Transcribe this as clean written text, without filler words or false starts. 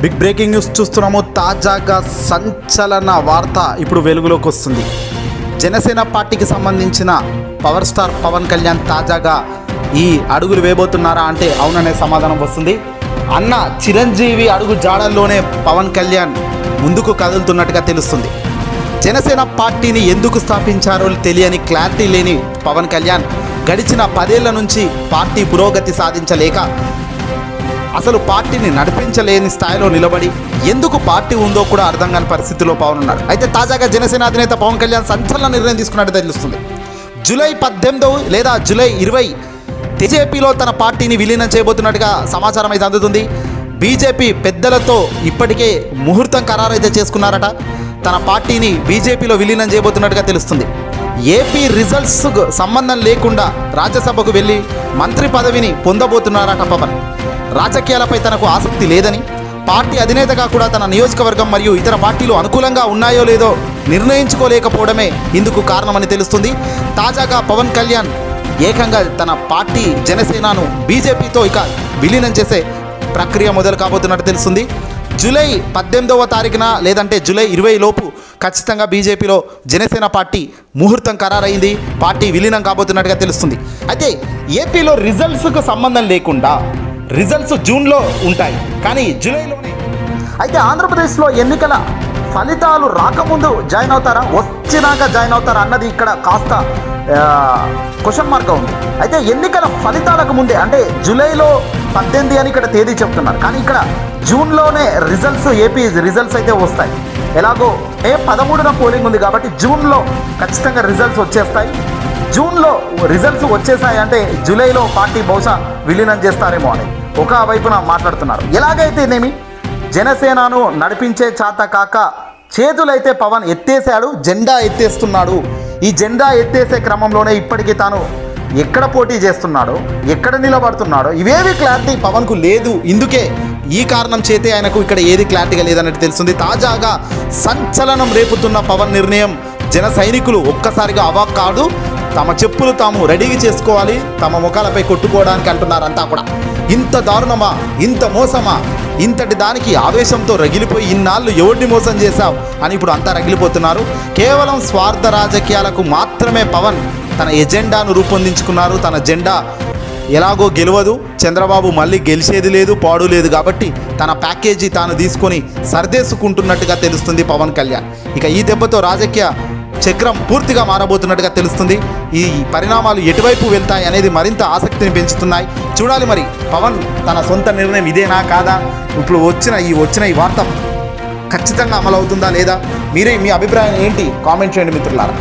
Big breaking news చూస్తున్నాము. తాజాగా సంచలన వార్త ఇప్పుడు వెలుగులోకి వస్తుంది. జనసేన పార్టీకి సంబంధించిన పవర్ స్టార్ పవన్ కళ్యాణ్ తాజాగా ఈ అడుగులు వేయబోతున్నారా అంటే అవుననే సమాధానం వస్తుంది. అన్న చిరంజీవి అడుగు జాడల్లోనే పవన్ కళ్యాణ్ ముందుకు కదులుతున్నట్టుగా తెలుస్తుంది. జనసేన పార్టీని ఎందుకు స్థాపించారో తెలియని క్లారిటీ లేని పవన్ కళ్యాణ్ గడిచిన 10 ఏళ్ల నుంచి పార్టీ పురోగతి సాధించలేక అసలు పార్టీని నడిపించలేని స్థాయిలో నిలబడి ఎందుకు పార్టీ ఉందో కూడా అర్థం కాని పరిస్థితిలో పవన్ ఉన్నారు. అయితే తాజాగా జనసేన అధినేత పవన్ కళ్యాణ్ సంచలన నిర్ణయం తీసుకున్నట్టు తెలుస్తుంది. జూలై 18 లేదా జూలై 20 బీజేపీలో తన పార్టీని విలీనం చేయబోతున్నట్టుగా సమాచారం అయితే అందుతుంది. బీజేపీ పెద్దలతో ఇప్పటికే ముహూర్తం ఖరారైతే చేసుకున్నారట. తన పార్టీని బీజేపీలో విలీనం చేయబోతున్నట్టుగా తెలుస్తుంది. ఏపీ రిజల్ట్స్కు సంబంధం లేకుండా రాజ్యసభకు వెళ్ళి మంత్రి పదవిని పొందబోతున్నారట పవన్. రాజకీయాలపై తనకు ఆసక్తి లేదని, పార్టీ అధినేతగా కూడా తన నియోజకవర్గం మరియు ఇతర పార్టీలు అనుకూలంగా ఉన్నాయో లేదో నిర్ణయించుకోలేకపోవడమే ఇందుకు కారణమని తెలుస్తుంది. తాజాగా పవన్ కళ్యాణ్ ఏకంగా తన పార్టీ జనసేనను బీజేపీతో ఇక విలీనం చేసే ప్రక్రియ మొదలు కాబోతున్నట్టు తెలుస్తుంది. జూలై 18వ తారీఖున లేదంటే జూలై 20 లోపు ఖచ్చితంగా బీజేపీలో జనసేన పార్టీ ముహూర్తం ఖరారైంది. పార్టీ విలీనం కాబోతున్నట్టుగా తెలుస్తుంది. అయితే ఏపీలో రిజల్ట్స్కు సంబంధం లేకుండా రిజల్ట్స్ జూన్లో ఉంటాయి, కానీ జూలైలోనే. అయితే ఆంధ్రప్రదేశ్లో ఎన్నికల ఫలితాలు రాకముందు జాయిన్ అవుతారా, వచ్చినాక జాయిన్ అవుతారా అన్నది ఇక్కడ కాస్త క్వశ్చన్ మార్క్గా ఉంది. అయితే ఎన్నికల ఫలితాలకు ముందే అంటే జూలైలో 18 అని ఇక్కడ తేదీ చెప్తున్నారు, కానీ ఇక్కడ జూన్లోనే రిజల్ట్స్ ఏపీ రిజల్ట్స్ అయితే వస్తాయి. ఎలాగో 13న పోలింగ్ ఉంది కాబట్టి జూన్లో ఖచ్చితంగా రిజల్ట్స్ వచ్చేస్తాయి. జూన్లో రిజల్ట్స్ వచ్చేసాయి అంటే జూలైలో పార్టీ బహుశా విలీనం చేస్తారేమో అని ఒక వైపున మాట్లాడుతున్నారు. ఎలాగైతేనేమి జనసేనను నడిపించే చేత కాక చేతులైతే పవన్ ఎత్తేసాడు, జెండా ఎత్తేస్తున్నాడు. ఈ జెండా ఎత్తేసే క్రమంలోనే ఇప్పటికీ తాను ఎక్కడ పోటీ చేస్తున్నాడో, ఎక్కడ నిలబడుతున్నాడో ఇవేవి క్లారిటీ పవన్కు లేదు. ఇందుకే ఈ కారణం చేతే ఆయనకు ఇక్కడ ఏది క్లారిటీగా లేదన్నట్టు తెలుస్తుంది. తాజాగా సంచలనం రేపుతున్న పవన్ నిర్ణయం జన సైనికులు ఒక్కసారిగా అవాక్ కాదు. తమ చెప్పులు తాము రెడీ చేసుకోవాలి, తమ ముఖాలపై కొట్టుకోవడానికి అంటున్నారంతా కూడా. ఇంత దారుణమా, ఇంత మోసమా, ఇంతటి దానికి ఆవేశంతో రగిలిపోయి ఇన్నాళ్ళు ఎవరిని మోసం చేశావు అని ఇప్పుడు అంతా రగిలిపోతున్నారు. కేవలం స్వార్థ రాజకీయాలకు మాత్రమే పవన్ తన ఎజెండాను రూపొందించుకున్నారు. తన జెండా ఎలాగో గెలవదు, చంద్రబాబు మళ్ళీ గెలిచేది లేదు, పాడు లేదు కాబట్టి తన ప్యాకేజీ తాను తీసుకొని సర్దేసుకుంటున్నట్టుగా తెలుస్తుంది పవన్ కళ్యాణ్. ఇక ఈ దెబ్బతో రాజకీయ చక్రం పూర్తిగా మారబోతున్నట్టుగా తెలుస్తుంది. ఈ పరిణామాలు ఎటువైపు వెళ్తాయి అనేది మరింత ఆసక్తిని పెంచుతున్నాయి. చూడాలి మరి పవన్ తన సొంత నిర్ణయం ఇదేనా కాదా, ఇప్పుడు వచ్చిన ఈ వార్త ఖచ్చితంగా అమలు అవుతుందా లేదా, మీరే మీ అభిప్రాయం ఏంటి కామెంట్ చేయండి మిత్రులారా.